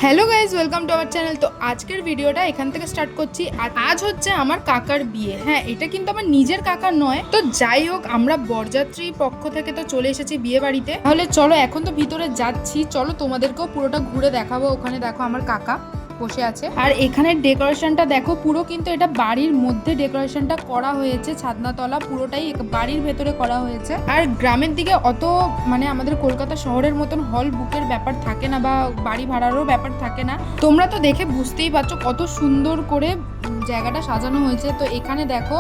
Hello guys, welcome to our channel. তো আজকের ভিডিওটা এখান থেকে স্টার্ট করছি। আজ হচ্ছে আমার কাকার বিয়ে। হ্যাঁ, এটা কিন্তু আমার নিজের কাকার নয়। তো যাই হোক, আমরা বরযাত্রী পক্ষ থেকে তো চলে এসেছি বিয়ে বাড়িতে। তাহলে চলো, এখন তো ভিতরে যাচ্ছি, চলো তোমাদেরকেও পুরোটা ঘুরে দেখাবো। ওখানে দেখো আমার কাকা বসে আছে। আর এখানের ডেকোরেশনটা দেখো, পুরো কিন্তু এটা বাড়ির মধ্যে ডেকোরেশনটা করা হয়েছে। ছাদনাতলা পুরোটাই বাড়ির ভেতরে করা হয়েছে। আর গ্রামের দিকে অত মানে আমাদের কলকাতা শহরের মতন হল বুকের ব্যাপার থাকে না, বা বাড়ি ভাড়ারও ব্যাপার থাকে না। তোমরা তো দেখে বুঝতেই পারছো কত সুন্দর করে জায়গাটা সাজানো হয়েছে। তো এখানে দেখো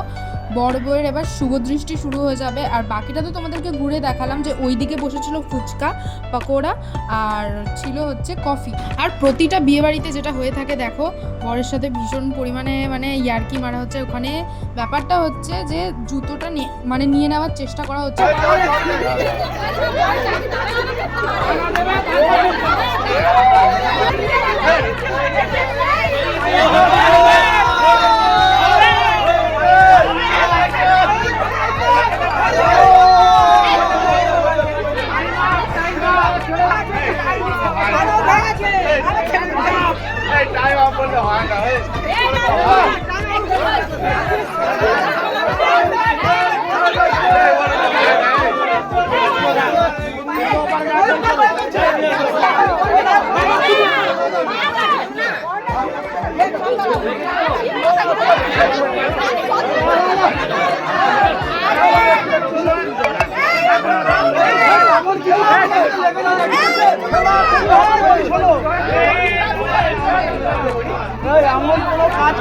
বর বউয়ের এবার শুভদৃষ্টি শুরু হয়ে যাবে। আর বাকিটা তো তোমাদেরকে ঘুরে দেখালাম যে ওইদিকে বসেছিল ফুচকা, পকোড়া, আর ছিল হচ্ছে কফি। আর প্রতিটা বিয়ে বাড়িতে যেটা হয়ে থাকে, দেখো বরের সাথে ভীষণ পরিমাণে মানে ইয়ার্কি মারা হচ্ছে। ওখানে ব্যাপারটা হচ্ছে যে জুতোটা নিয়ে নেওয়ার চেষ্টা করা হচ্ছে। এমন কোনো কাজ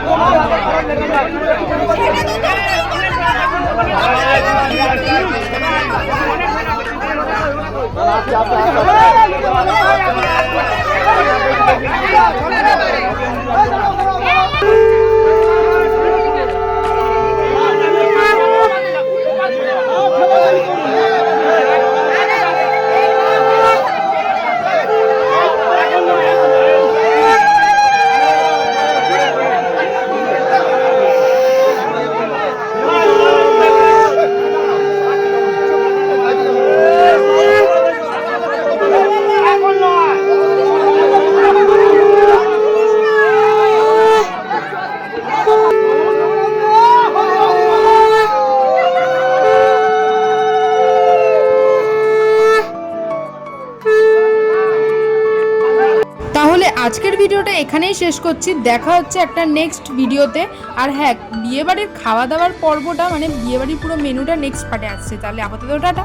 আজকের ভিডিওটা এখানেই শেষ করছি। দেখা হচ্ছে একটা নেক্সট ভিডিওতে। আর হ্যাঁ, বিয়েবাড়ির খাওয়া দাওয়ার পর্বটা মানে বিয়েবাড়ির পুরো মেনুটা নেক্সট পার্টে আসছে। তাহলে আপাতত টাটা।